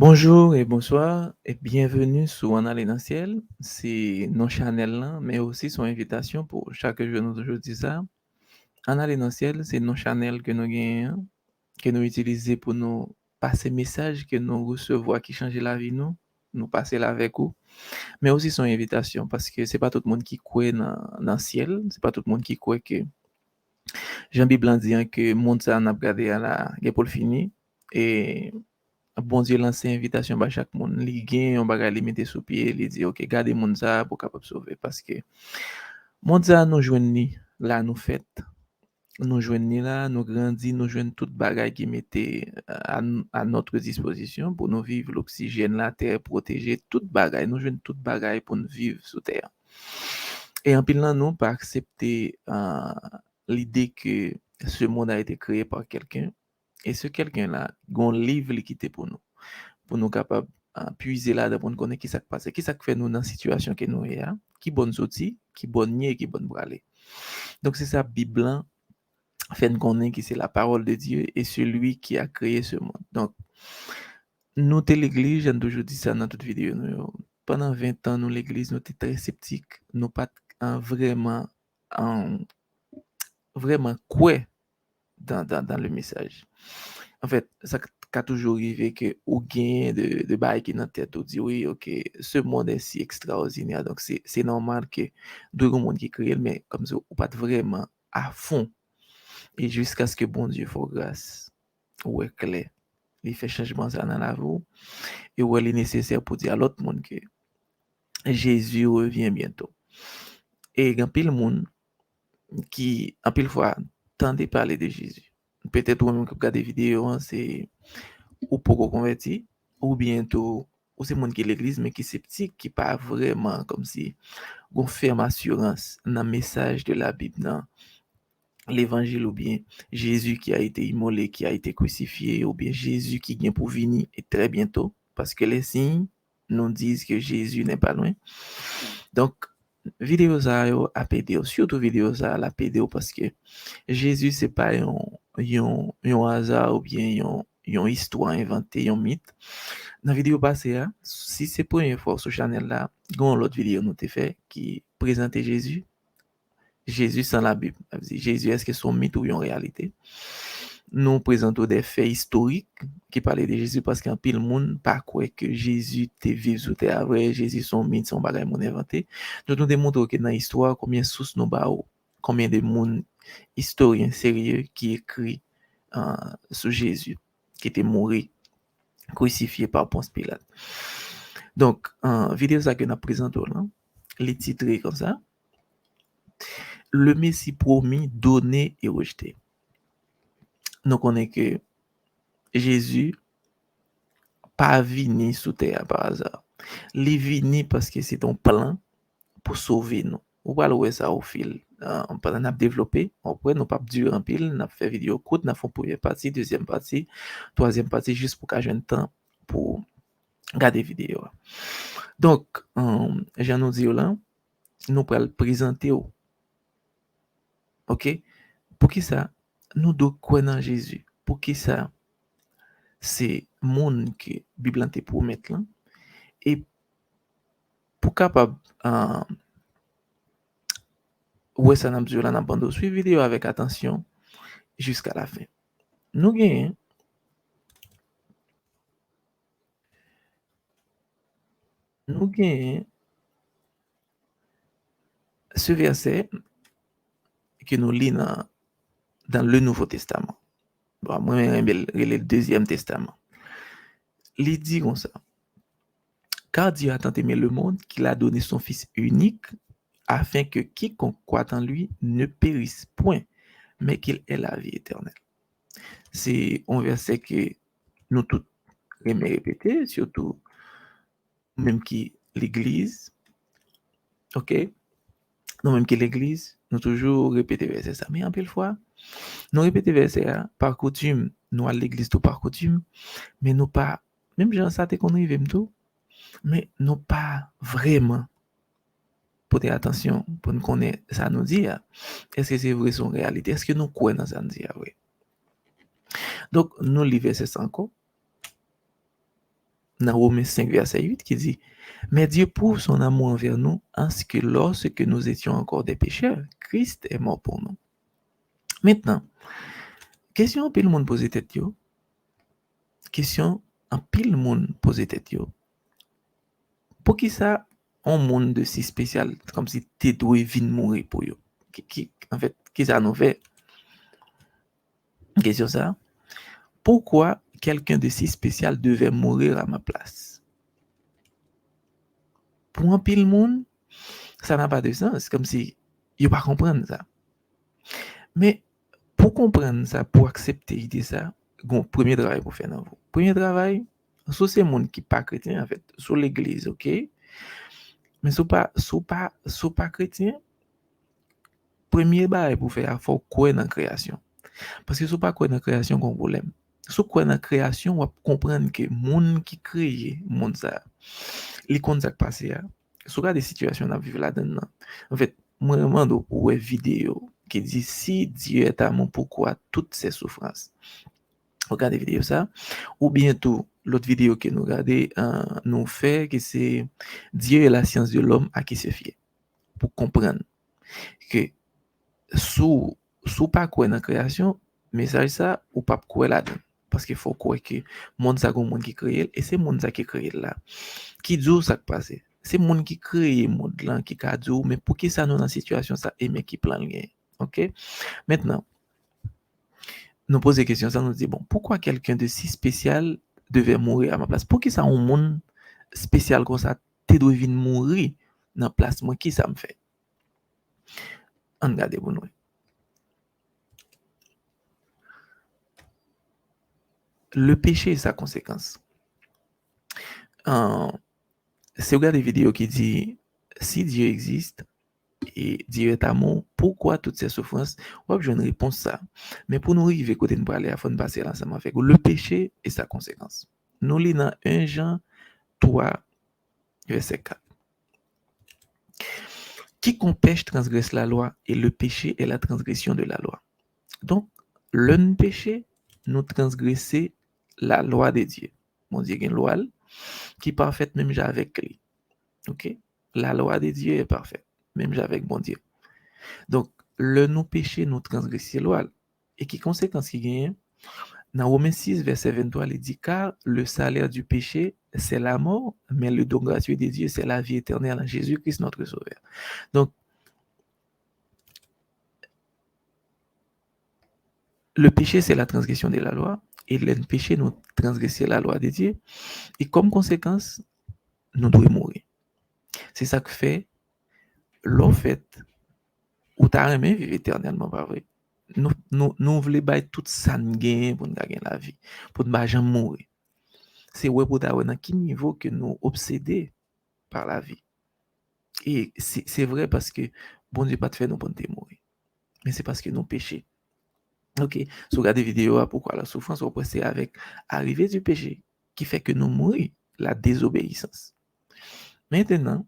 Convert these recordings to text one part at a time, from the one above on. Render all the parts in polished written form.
Bonjour et bonsoir et bienvenue sur On Allait dans le ciel. C'est nos channels là, mais aussi son invitation pour chaque jour nous toujours dit ça. On Allait dans le ciel, c'est nos channels que nous gagnons, que nous utilisons pour nous passer message que nous recevons qui change la vie nous passer là avec vous, mais aussi son invitation parce que c'est pas tout le monde qui croit dans le ciel, c'est pas tout le monde qui croit que Jean-Bible dit hein, que monde ça n'a pas gardé à la pour le fini et bon Dieu lance invitation ba chaque monde li gen on bagay li mette sous pied li dit OK gardez monde ça pour capable sauver parce que monde ça nous joindre ni là nous fait nous joindre ni là nous grandit nous joindre toute bagay qui mettait à notre disposition pour nous vivre l'oxygène la terre protéger toute bagay nous joindre toute bagay pour nous vivre sur terre et en pile nous pas accepter l'idée que ce monde a été créé par quelqu'un et ce quelqu'un là gon livre li quitté pour nous capables puiser là pour nous connaître qui ça qui passe, qui ça qui fait nous dans la situation que nous est, qui bonne sortie, qui bonne nier, qui bonne braller. Donc c'est ça Bible hein, fait nous connaître que c'est la parole de Dieu et celui qui a créé ce monde. Donc nous t'es l'église, j'ai toujours dit ça dans toute vidéo. Pendant 20 ans nous l'église nous étions très sceptiques, nous pas vraiment en, vraiment quoi dans le message. En fait, ça a toujours arrivé que ou gain de bail qui dans tête ou dit oui, OK, ce monde est si extraordinaire donc c'est normal que deux monde qui crée mais comme ça ou pas vraiment à fond et jusqu'à ce que bon Dieu fasse grâce ou est clair, il fait changement ça dans la vie et où il est nécessaire pour dire à l'autre monde que Jésus revient bientôt. Et il y a pile monde qui en pile fois tendait parler de Jésus. Peut-être ou même qui regarde des vidéos, hein, c'est ou pour converti, ou bientôt, ou c'est monde qui est l'église, mais qui est sceptique, qui pas vraiment comme si on ferme assurance dans le message de la Bible, dans l'évangile, ou bien Jésus qui a été immolé, qui a été crucifié, ou bien Jésus qui vient pour venir et très bientôt, parce que les signes nous disent que Jésus n'est pas loin. Donc, vidéo ça yo a pédé, surtout vidéo ça la pédé parce que Jésus c'est pas un hasard ou bien une histoire inventée, un mythe. Dans la vidéo passée, hein, si c'est pour une fois sur channel là, gon l'autre vidéo nous t'ai fait qui présentait Jésus, Jésus sans la Bible. Jésus est-ce que c'est un mythe ou une réalité? Nous présentons des faits historiques qui parlaient de Jésus parce qu'en pile monde pas quoi que Jésus était vivre sur terre vrai, Jésus son mythe, son bagage mon inventé. Nous démontrons que dans l'histoire combien de sources nous bao, combien de monde historiens sérieux qui écrit sur Jésus qui était mort crucifié par Ponce Pilate. Donc, en vidéo ça que nous présentons là, les titres comme ça, le Messie promis, donné et rejeté. Nous connaissons que Jésus pas venu sous terre par hasard. Il est venu parce que c'est un plan pour sauver nous. Ou pas le ça au fil. On a développé, après nous pas dur en pile, on a fait vidéo courte, on a fait première partie, deuxième partie, troisième partie juste pour qu'il y ait un temps pour regarder vidéo. Donc, j'en nous dit là, nous pour le présenter. OK? Pour qui ça? Nous devons croire en Jésus. Pour qui ça? C'est monde que la Bible te promet là. Et pour capable ouais ça n'a besoin là dans suivre vidéo avec attention jusqu'à la fin. Nous gagnons ce verset que nous lisons dans le Nouveau Testament. Bon, moi, le Deuxième Testament. Il dit comme ça. Car Dieu a tant aimé le monde qu'il a donné son Fils unique afin que quiconque croit en lui ne périsse point, mais qu'il ait la vie éternelle. C'est un verset que nous tous aimons répéter, surtout même qui l'Église, ok? Nous même qui l'Église, nous toujours répéter verset ça. Mais en pile fois, nous répéter verset par coutume, nous à l'Église tout par coutume, mais nous pas, même gens ça qu'on arrive tout, mais nous pas vraiment porter attention pour nous connaître ça nous dit. Est-ce que c'est vrai son réalité? Est-ce que nous croyons dans ça nous dit? Oui. Donc, nous lisons verset 5. dans Romains 5, verset 8, qui dit mais Dieu prouve son amour envers nous en ce que lorsque nous étions encore des pécheurs, Christ est mort pour nous. Maintenant, question en pile monde pose tête yo. Question en pile monde pose tête yo. Pour qui ça un monde de si spécial comme si t'es doué vin mourir pour yo. En fait, qui ça nous fait? Question ça. Pourquoi quelqu'un de si spécial devait mourir à ma place? Pour un pile monde, ça n'a pas de sens. Comme si yo pas comprendre ça. Mais pour comprendre ça, pour accepter l'idée ça, bon, premier travail pour faire dans vous. Premier travail, sur ces monde qui pas chrétien en fait, sur l'église, OK? Mais sous pas chrétien, premier bail pour faire faut croire dans création. Parce que sous pas croire dans création qu'on problème. Sous croire dans création, on va comprendre que monde qui crée monde ça. Les comptes ça passé là. Sous des situations à vivre là-dedans. En fait, moi demande ou vidéo qui dit si Dieu est amour, pourquoi toutes ces souffrances? Regardez vidéo ça. Ou bientôt, l'autre vidéo que nous regardons nous fait que c'est Dieu et la science de l'homme à qui se fier. Pour comprendre que sous pas quoi dans la création, message ça ou pas quoi là-dedans. Parce qu'il faut croire que monde ça monde qui crée et c'est monde ça qui crée là. Qui dit ça qui passe? C'est monde qui crée monde là qui a dit mais pour qui ça nous dans situation ça et mais qui plan le OK? Maintenant, nous poser question ça nous dit bon, pourquoi quelqu'un de si spécial devait mourir à ma place? Pour qui ça un monde spécial comme ça te doit venir mourir dans place moi qui ça me fait? On regarde pour nous. Le péché et sa conséquence. C'est regarder des vidéos qui dit si Dieu existe et Dieu est amour, pourquoi toutes ces souffrances? Ouais, je ne réponds ça. Mais pour nous arriver côté de parler, il faut passer ensemble avec le péché et sa conséquence. Nous lisons dans 1 Jean 3, verset 4. Quiconque pêche transgresse la loi et le péché est la transgression de la loi. Donc, l'un péché, nous transgresser la loi de Dieu. Mon Dieu, il y a une loi qui est parfaite même avec lui. OK? La loi de Dieu est parfaite, même avec bon Dieu. Donc, le nous péché, nous transgresser la loi. Et qui conséquence qui gagne? Dans Romains 6, verset 23, il dit car le salaire du péché, c'est la mort, mais le don gratuit de Dieu, c'est la vie éternelle en Jésus-Christ, notre Sauveur. Donc, le péché, c'est la transgression de la loi, et le péché, nous transgresser la loi de Dieu, et comme conséquence, nous devons mourir. C'est ça que fait, l'en fait, ou t'as aimé vivre éternellement, pas vrai? Nous voulons bailler tout ça nous gagne pour nous gagner la vie, pour ne jamais mourir. C'est ouais pour dans quel niveau que nous obsédés par la vie. Et c'est vrai parce que bon Dieu pas te fait nous pour nous mourir. Mais c'est parce que nous péchons. OK, si vous regardez vidéo pourquoi la souffrance on c'est avec arrivée du péché qui fait que nous mourons la désobéissance. Maintenant,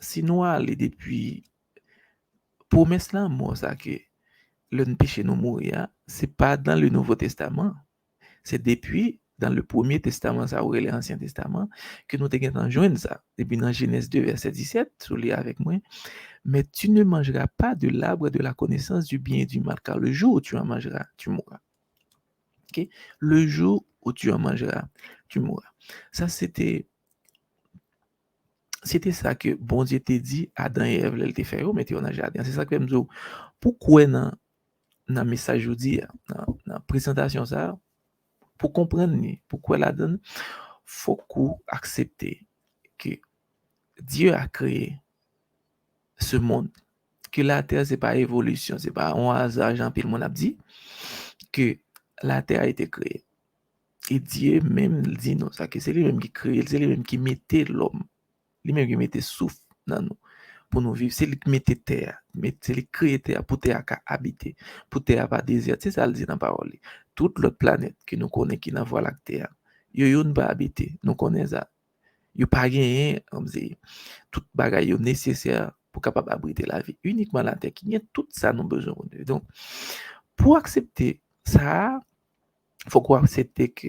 si nous allons depuis promesse là moi ça que le péché nous mourir, c'est pas dans le Nouveau Testament, c'est depuis dans le Premier Testament, ça aurait l'Ancien Testament, que nous avons joindre ça. Depuis dans Genèse 2, verset 17, souliez avec moi, mais tu ne mangeras pas de l'arbre de la connaissance du bien et du mal, car le jour où tu en mangeras, tu mourras. Okay? Le jour où tu en mangeras, tu mourras. Ça, c'était ça que bon Dieu t'a dit, Adam et Ève, elle t'a fait, oh, mettez dans le jardin. C'est ça que je me dis, pourquoi dans le message aujourd'hui, dans la présentation, ça, pour comprendre pourquoi la donne, faut qu'on accepte que Dieu a créé ce monde, que la terre c'est pas évolution, c'est pas un hasard, Jean-Pierre mon a dit que la terre a été créée. Et Dieu même dit non, ça que c'est lui-même qui crée, c'est lui-même qui mettait l'homme, lui-même qui mettait souffle dans nous pour nous vivre, c'est lui qui mettait terre, c'est lui qui créait terre pour terre à habiter, pour terre pas désert, c'est ça le dit dans la parole. Toute l'autre planète que nous connaissons qui n'a pas la terre, yo ne pas habiter, nous connaissons ça. Yo pas gagné comme c'est tout bagaille nécessaire pour capable abriter la vie, uniquement la terre qui a tout ça nous besoin. Donc pour accepter ça, faut qu'on accepter que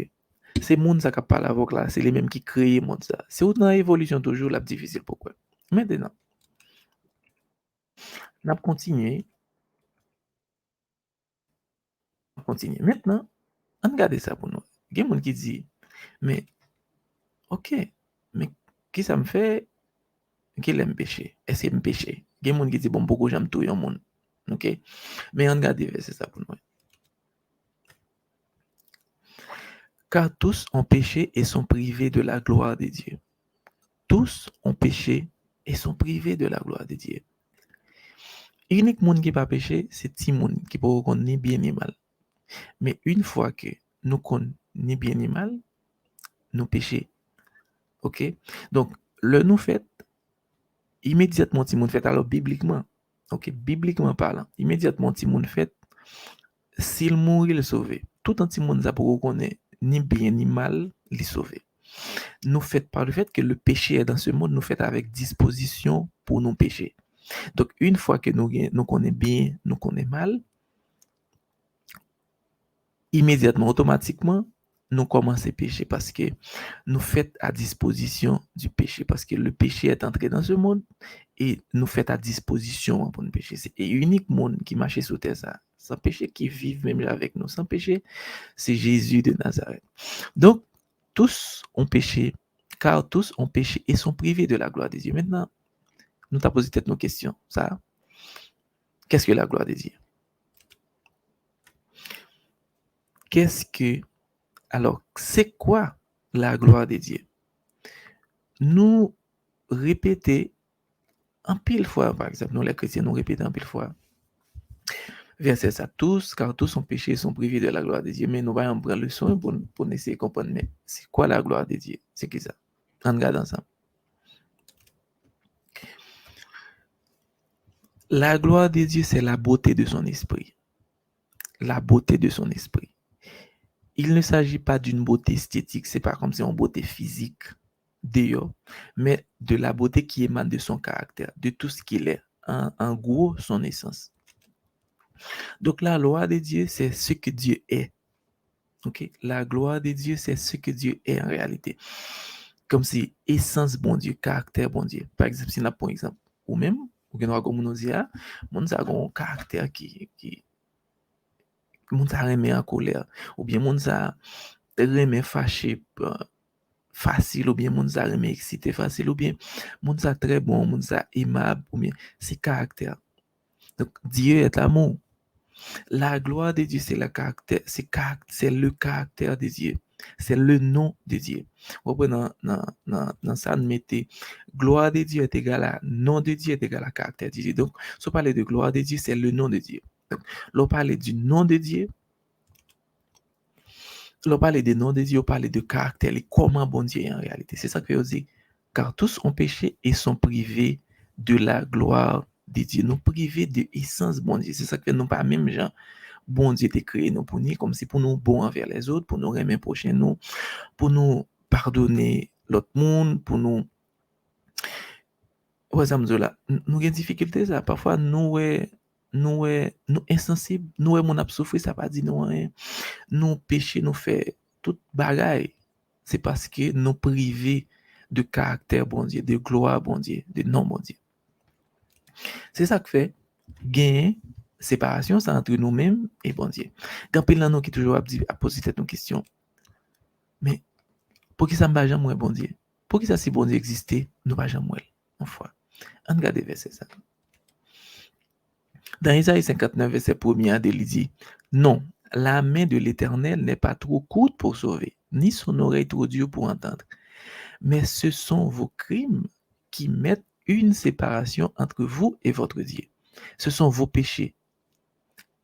C'est monde ça qui parle avec là, c'est les mêmes qui créent monde ça. C'est autant évolution toujours la difficile pourquoi. Maintenant, on a continué, on continue. Maintenant, on regarde ça pour nous. Il y a des gens qui disent, mais ok, mais qui ça me fait qu'il aime pécher? Est-ce qu'il me pécher? Il y a des gens qui disent, bon, beaucoup j'aime tout le monde. Ok? Mais on regarde verset ça pour nous. Car tous ont péché et sont privés de la gloire de Dieu. Tous ont péché et sont privés de la gloire de Dieu. Unique monde qui pas péché, c'est petit monde qui peut reconnaître ni bien ni mal. Mais une fois que nous connaissons ni bien ni mal, nous péchons. OK? Donc, le nous fait, immédiatement, si monde fait, alors bibliquement, OK, bibliquement parlant, immédiatement, si monde fait, s'il mourit, il est sauvé. Tout un petit monde, ça pour reconnaître ni bien ni mal, il est sauvé. Nous fait par le fait que le péché est dans ce monde, nous fait avec disposition pour nous pécher. Donc, une fois que nous connaissons bien, nous connaissons mal, immédiatement, automatiquement, nous commençons à pécher parce que nous faisons à disposition du péché. Parce que le péché est entré dans ce monde et nous faisons à disposition pour nous pécher. C'est unique monde qui marche sur terre, ça, sans péché, qui vit même avec nous sans péché, c'est Jésus de Nazareth. Donc, tous ont péché, car tous ont péché et sont privés de la gloire de Dieu. Maintenant, nous t'avons posé peut-être nos questions. Ça, qu'est-ce que la gloire de Dieu? Qu'est-ce que Alors, c'est quoi la gloire de Dieu? Nous répéter en pile fois, par exemple, nous les chrétiens, nous répétons en pile fois, verset ça, tous, car tous sont péchés, sont privés de la gloire de Dieu. Mais nous allons prendre le soin pour essayer de comprendre, mais c'est quoi la gloire de Dieu? C'est qui ça? On regarde ensemble. La gloire de Dieu, c'est la beauté de son esprit. La beauté de son esprit. Il ne s'agit pas d'une beauté esthétique, c'est pas comme si une beauté physique d'ailleurs, mais de la beauté qui émane de son caractère, de tout ce qu'il est, en gros, son essence. Donc la gloire de Dieu, c'est ce que Dieu est. Ok? La gloire de Dieu, c'est ce que Dieu est en réalité. Comme si essence bon Dieu, caractère bon Dieu. Par exemple, si on a pour exemple, ou même, ou bien comme on dit, mon a un caractère qui mon ça remet en colère, ou bien mon ça remet fâché facile, ou bien mon ça remet excité facile, ou bien mon ça très bon, mon ça aimable, ou bien c'est caractère. Donc Dieu est amour. La gloire de Dieu, c'est le caractère, c'est le caractère de Dieu. C'est le nom de Dieu. Vous voyez, dans ça, nous mettons gloire de Dieu est égal à nom de Dieu est égal à caractère de Dieu. Donc, si on parle de gloire de Dieu, c'est le nom de Dieu. Donc, l'on parle du nom de Dieu, l'on parle du nom de Dieu, on parle de caractère, et comment bon Dieu est en réalité. C'est ça que je dis. Car tous ont péché et sont privés de la gloire de Dieu. Nous privés de l'essence bon Dieu. C'est ça que nous pas même gens. Bon Dieu t'a créé nous pour nous, comme si pour nous bon envers les autres, pour nous aimer prochain nous, pour nous pardonner l'autre monde, pour nous. Ouais, ça me dit là, nous avons des difficultés, ça. Parfois, nous insensibles, nous, mon a souffert, ça pas dit nous rien. Nous péché, nous fait toute bagaille. C'est parce que nous privés de caractère bon Dieu, de gloire bon Dieu, de nom bon Dieu. C'est ça que fait gagner séparation ça entre nous-mêmes et bon Dieu. Quand pile nous qui toujours a poser cette question. Mais pour qui ça m'a jamais bon Dieu? Pour qui ça si bon Dieu existait, nous pas jamais en foi. On regarde verset ça. Dans Isaïe 59 verset 1er, il dit non, la main de l'Éternel n'est pas trop courte pour sauver, ni son oreille trop dure pour entendre. Mais ce sont vos crimes qui mettent une séparation entre vous et votre Dieu. Ce sont vos péchés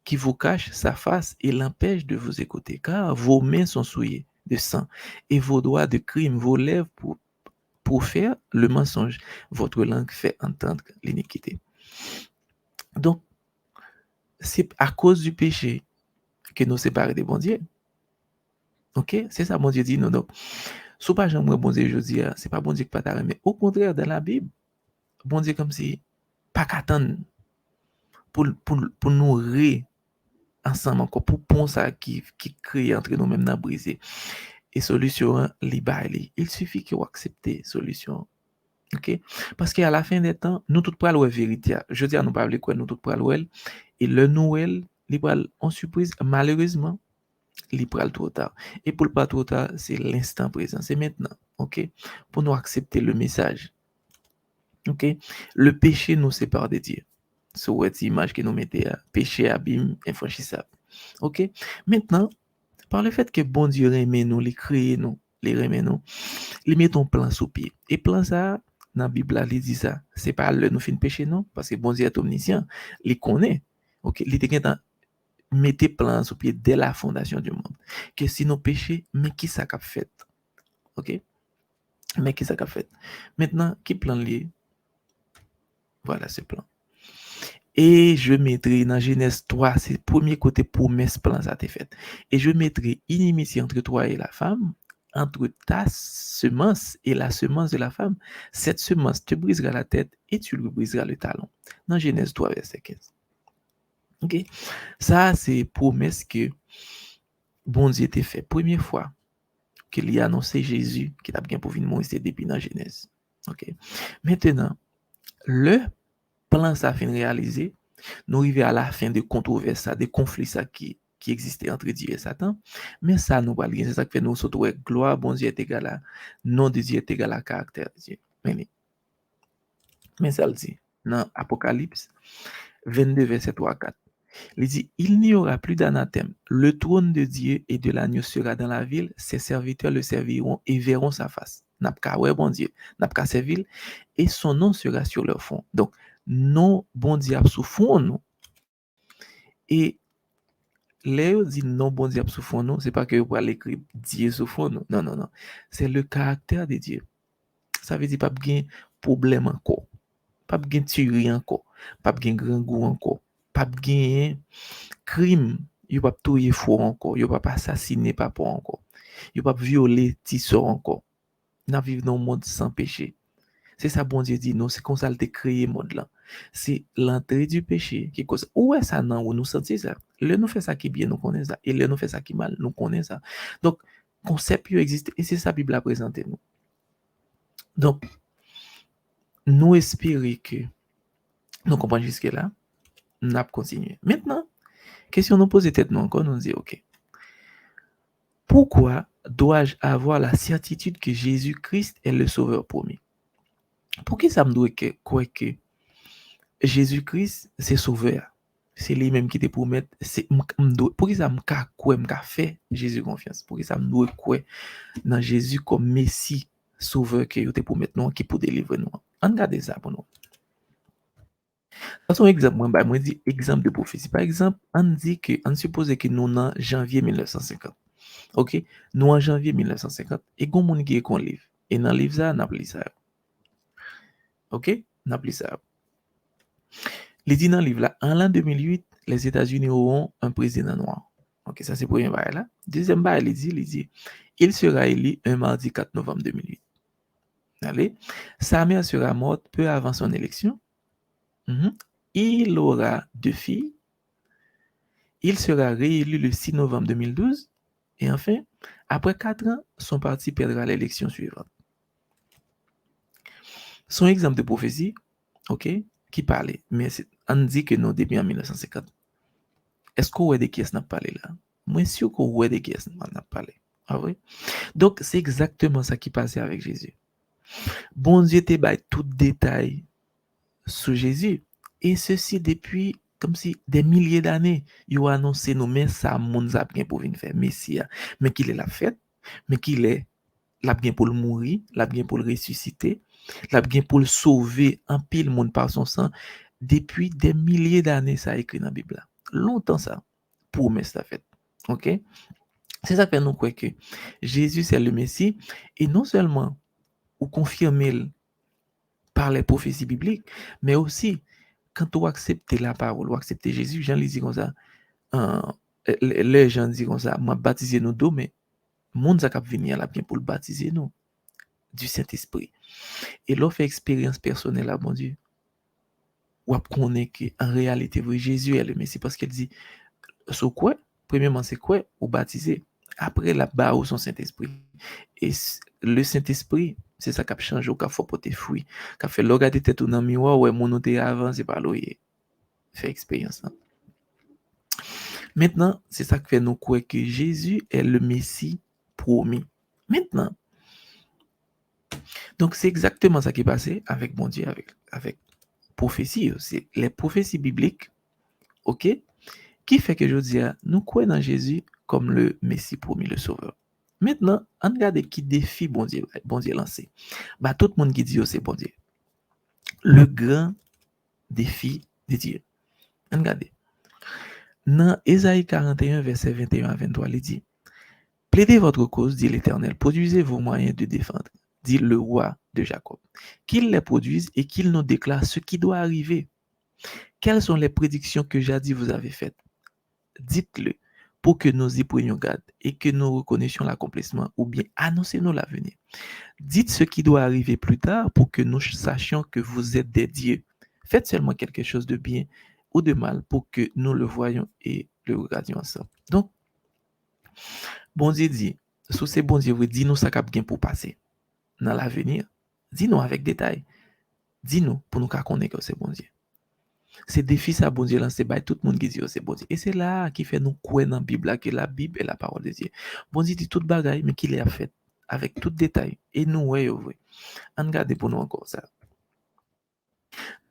qui vous cachent sa face et l'empêchent de vous écouter, car vos mains sont souillées de sang et vos doigts de crime, vos lèvres pour faire le mensonge. Votre langue fait entendre l'iniquité. Donc, c'est à cause du péché que nous séparons des bons dieux. Ok? C'est ça, mon Dieu dit, non, non. Si pas j'aime bon Dieu, je dis, c'est pas bon Dieu qui pas t'arrêter, mais au contraire, dans la Bible, bon Dieu comme si, pas qu'attendre pour nous ensemble encore, pour pont ça qui crée entre nous-mêmes dans briser. et solution li bail. Il suffit que vous acceptez solution. OK? Parce qu'à la fin des temps, nous tous pral ouais vérité. Je dis à nous parler quoi, nous tous pral ouais et le Noël, li pral en surprise malheureusement, li pral trop tard. Et pour le pas trop tard, c'est l'instant présent, c'est maintenant. OK? Pour nous accepter le message. OK? Le péché nous sépare de Dieu. Sur cette image que nous mettons, péché, abîme, infranchissable. OK? Maintenant, par le fait que bon Dieu remet nous, les créer nous, les remet nous, il met ton plan sous pied. Et plan ça, dans la Bible, il dit ça. C'est pas le nous fin péché, non? Parce que bon Dieu est omniscient. Il connaît. OK? Il était dans mettez plan sous pied dès la fondation du monde. Que si nous péchons, mais qui ça qu'a fait? OK? Mais qui ça qu'a fait? Maintenant, qui plan lié? Voilà ce plan. Et je mettrai dans Genèse 3, c'est le premier côté promesse plan ça t'est fait. Et je mettrai inimitié entre toi et la femme, entre ta semence et la semence de la femme. Cette semence te brisera la tête et tu lui briseras le talon. Dans Genèse 3, verset 15. OK? Ça, c'est promesse que bon Dieu t'a fait. Première fois qu'il a annoncé Jésus, qui a bien pour venir mourir, c'est depuis dans Genèse. OK? Maintenant, le plan ça fin réalisé, nous arrivons à la fin de controverse, de conflits ça qui existait entre Dieu et Satan. Mais ça, nous pas c'est ça qui fait nous surtout gloire, bon Dieu est égal à, nom de Dieu est égal à caractère de Dieu. Mais ça le dit, dans Apocalypse 22, verset 3 à 4. Il dit, il n'y aura plus d'anathème. Le trône de Dieu et de l'agneau sera dans la ville. Ses serviteurs le serviront et verront sa face. N'a pas ouais, bon Dieu, n'a pas servir et son nom sera sur leur front. Donc, non, bon Dieu, sous fond, non. Et Léo dit non, bon Dieu, sous fond, non. C'est pas que vous allez écrire Dieu sous fond, non. Non, non, non. C'est le caractère de Dieu. Ça veut dire pas de problème encore. Pas de tuerie encore. Pas de grand goût encore. Pas de crime, yo pas touyer faux encore, yo pas assassiner papa encore, yo pas violer tissot encore. N'a vivre dans un monde sans péché. C'est ça bon Dieu dit non, c'est comme ça il t'a créé monde là. C'est l'entrée du péché qui cause. Où est ça non où nous sentons ça. Le nous fait ça qui bien nous connaît ça et le nous fait ça qui mal nous connaît ça. Donc concept yo existe et c'est ça la Bible a présenté nous. Donc nous espérons que nous comprenons jusque là, nous allons continuer. Maintenant, question nous poser tête nous encore nous dit OK. Pourquoi dois-je avoir la certitude que Jésus-Christ est le sauveur promis? Pour qui ça me doit quoi que Jésus-Christ c'est sauveur? C'est lui-même qui te promet, c'est pour qui ça me quoi me fait Jésus confiance? Pour qui ça me doit quoi dans Jésus comme Messie sauveur que te promet non qui pour délivrer nous? On regarde ça pour nous. Dans son exemple, moi dit exemple de prophétie. Par exemple, on dit que on suppose que nous en janvier 1950. OK, nous en janvier 1950 et gon moun qui écrit un livre et dans le livre ça n'a pas ça. OK, n'a pas ça. Il dit dans le livre là en l'an 2008 les États-Unis auront un président noir. OK, ça c'est premier bail là. Deuxième bail il dit il sera élu un mardi 4 novembre 2008. Allez, sa mère sera morte peu avant son élection. Il aura 2 filles. Il sera réélu le 6 novembre 2012 et enfin après 4 ans son parti perdra l'élection suivante. Son exemple de prophétie, OK, qui parlait, mais on dit que nous, depuis en 1950. Est-ce qu'on voit des qui n'a parlé là? Moi, sûr qu'on voit des qui n'a parlé. Ah oui? Donc, c'est exactement ça qui passait avec Jésus. Bon Dieu te baille tout détail sur Jésus. Et ceci depuis, comme si des milliers d'années, il a annoncé nous, mais ça, moun a bien pour venir faire Messia. Mais qu'il est la fête, mais qu'il est la bien pour le mourir, la bien pour le ressusciter, la bien pour le sauver en pile monde par son sang. Depuis des milliers d'années, ça a écrit dans la Bible. Longtemps ça, promesse la fête. OK? C'est ça que nous croyons que Jésus c'est le Messie et non seulement ou confirmer par les prophéties bibliques, mais aussi quand on accepte la parole, ou accepte Jésus, Jean dit comme ça, les gens disent comme ça, m'a baptisé nous deux, mais monde ça cap venir là bien pour le baptiser nous du Saint-Esprit. Et l'on fait expérience personnelle à bon Dieu. Ou connaît que en réalité, oui, Jésus est le Messie parce qu'il dit, sur quoi? Premièrement, c'est quoi? Ou baptiser. Après, la ba ou son Saint-Esprit. Et le Saint-Esprit, c'est ça qui a changé, qui a fait porter fruit, qui a fait regarder tête dans le miroir, ouais, mon autre avant, c'est pas l'oyer. Fait expérience. Hein. Maintenant, c'est ça qui fait nous croire que Jésus est le Messie promis. Maintenant, donc c'est exactement ça qui est passé avec bon Dieu, avec prophétie. C'est les prophéties bibliques, ok, qui fait que je dis, nous croyons dans Jésus comme le Messie promis, le Sauveur. Maintenant, on regarde qui défie bon Dieu lancé. Bah, tout le monde qui dit c'est bon Dieu. Le grand défi de Dieu. Regardez. Dans Ésaïe 41, verset 21 à 23, il dit plaidez votre cause, dit l'Éternel, produisez vos moyens de défendre, dit le roi de Jacob. Qu'il les produise et qu'il nous déclare ce qui doit arriver. Quelles sont les prédictions que jadis vous avez faites? Dites-le pour que nous y prenions garde et que nous reconnaissions l'accomplissement ou bien annoncez-nous l'avenir. Dites ce qui doit arriver plus tard pour que nous sachions que vous êtes des dieux. Faites seulement quelque chose de bien ou de mal pour que nous le voyions et le regardions ensemble. Donc, bon Dieu dit, sous ces bon Dieu, dis-nous ça cap bien pour passer dans l'avenir. Dis-nous avec détail. Dis-nous pour nous connaître que c'est bon Dieu. C'est défi ça bon Dieu lancé by tout le monde qui dit c'est bon Dieu. Et c'est là qui fait nous croire dans la Bible que la Bible est la parole de Dieu. Bon Dieu dit toute bagaille mais qu'il a fait avec tout détail et nous ouais. On regarde pour nous encore ça.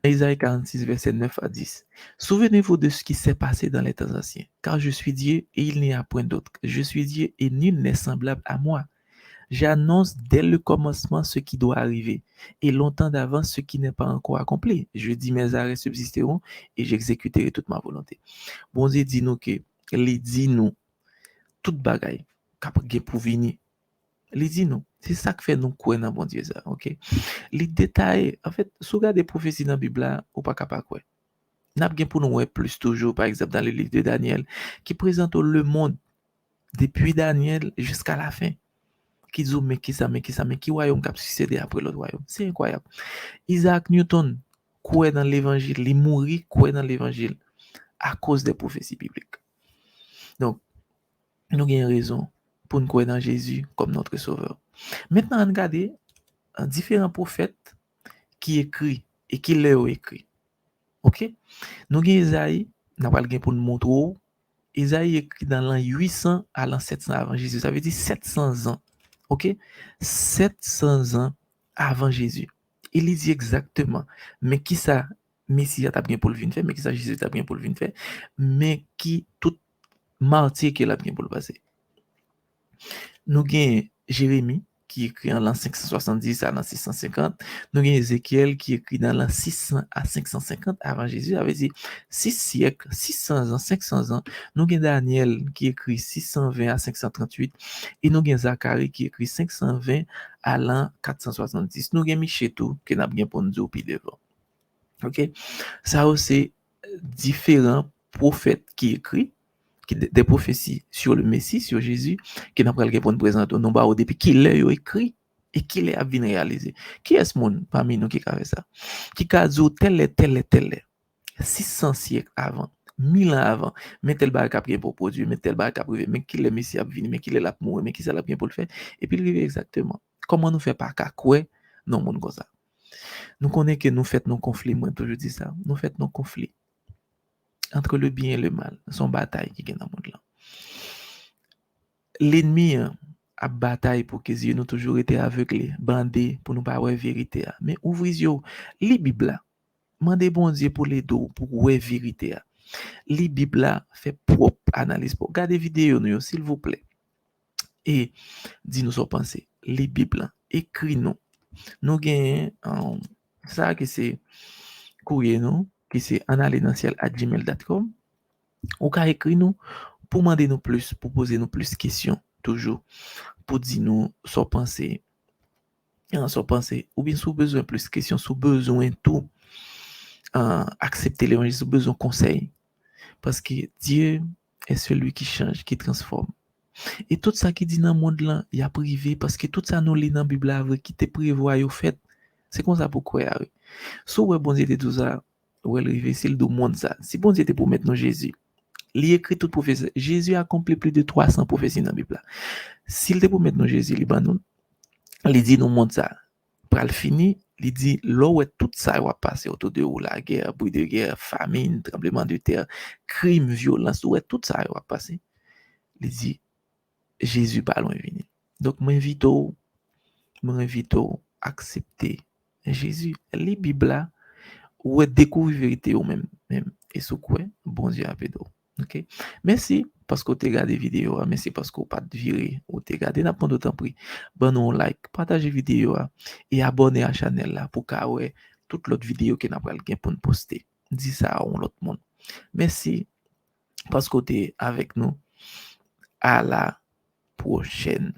Isaïe 46, verset 9 à 10. Souvenez-vous de ce qui s'est passé dans les temps anciens, car je suis Dieu et il n'y a point d'autre. Je suis Dieu et nul n'est semblable à moi. J'annonce dès le commencement ce qui doit arriver et longtemps d'avance ce qui n'est pas encore accompli. Je dis mes arrêts subsisteront et j'exécuterai toute ma volonté. Bon Dieu dit nous que, il dit nous, toute bagaille, capable pour venir. Il dit nous, c'est ça qui fait nous croire dans bon Dieu ça, ok? Les détails, en fait, si vous regardez des prophéties dans la Bible, ou pas capable quoi. N'a pas pour nous ouais plus toujours, par exemple, dans le livre de Daniel, qui présente le monde depuis Daniel jusqu'à la fin. Qui dit, mais qui royaume qui a succédé après l'autre royaume. C'est incroyable. Isaac Newton, croit dans l'évangile, il mourit, croit dans l'évangile à cause des prophéties bibliques. Donc, nous avons raison pour nous croire dans Jésus comme notre sauveur. Maintenant, regardez différents prophètes qui écrivent et qui leur écrit. OK? Nous avons Isaïe, nous avons pour nous montrer. Isaïe écrit dans l'an 800 à l'an 700 avant Jésus. Ça veut dire 700 ans. OK? 700 ans avant Jésus. Il dit exactement, mais qui ça, Messie a bien pour le venir faire, mais qui ça, Jésus a bien pour le venir faire, mais qui tout martyr qu'il a bien pour le passer. Nous avons Jérémie, qui écrit en l'an 570 à l'an 650. Nous avons Ézéchiel qui écrit dans l'an 600 à 550 avant Jésus. Ça veut dire 6 siècles, 600 ans, 500 ans. Nous avons Daniel qui écrit 620 à 538. Et nous avons Zacharie qui écrit 520 à l'an 470. Nous avons Michetou qui n'a bien pour nous dire puis devant. OK? Ça aussi, différents prophètes qui écrivent des prophéties sur le Messie, sur Jésus, qui n'a pas le pour nous présenter non pas au depuis qu'il l'a écrit et qu'il est bien réalisé. Qui est ce monde parmi nous qui a fait ça? Qui a dit tel 600 siècles avant, 1000 ans avant, mais tel bail a pour produire, mais tel bail a privé, mais qui le Messie a venu, mais qui est là pour mourir, mais qui ça l'a bien pour le faire, et puis il arrive exactement. Comment nous fait pas qu'à quoi non monde comme ça? Nous connaissons que nous faisons nos conflits, moi toujours dis ça, nous faisons nos conflits entre le bien et le mal, son bataille qui est dans le monde là. L'ennemi a bataille pour que Dieu nous toujours été aveuglés, bandés pour nous pas voir vérité. Mais ouvrez yeux, les Bible, mandez bon Dieu pour les deux, pour voir vérité. Les Bible fait propre analyse. Regardez vidéo nous s'il vous plaît. Et dis-nous ce pensée. Les Bible, écris-nous. Nous gagnons ça que c'est courrier nous, qui c'est analénantiel@gmail.com. Ou qu'à écrit nous pour demander nous plus, pour poser nous plus de questions, toujours, pour dire nous son pensée, ou bien sous besoin plus de questions, sous besoin tout, accepter l'évangile, sous besoin conseil, parce que Dieu est celui qui change, qui transforme. Et tout ça qui dit dans le monde là, il y a privé, parce que tout ça nous lit dans la Bible qui te prévoit au fait, c'est comme ça pourquoi. Si ouais bon Dieu tout ça, ouais le réveil, c'est le monde ça. Si bon Dieu te pour mettre Jésus, Il écrit toute prophétie. Jésus a accompli plus de 300 prophéties dans la Bible. S'il te promet nous Jésus, il dit nous montre ça. Pral fini, il dit là où tout ça va passer autour de vous, la guerre, bruit de guerre, famine, tremblement de terre, crime, violence, où tout ça va passer. Il dit Jésus pas loin venir. Donc m'invite à accepter Jésus. Les Bible là, ou découvrir vérité ou même et ce quoi bon Dieu a pédo. OK. Merci parce que tu as regardé vidéo, merci parce que pas de virer ou tu regardé n'a pas de temps pris. Bon on like, partager vidéo et abonner à la chaîne là pour que ouais toute l'autre vidéo que n'a pas le pour nous poster. Dis ça à l'autre monde. Merci parce que tu es avec nous. À la prochaine.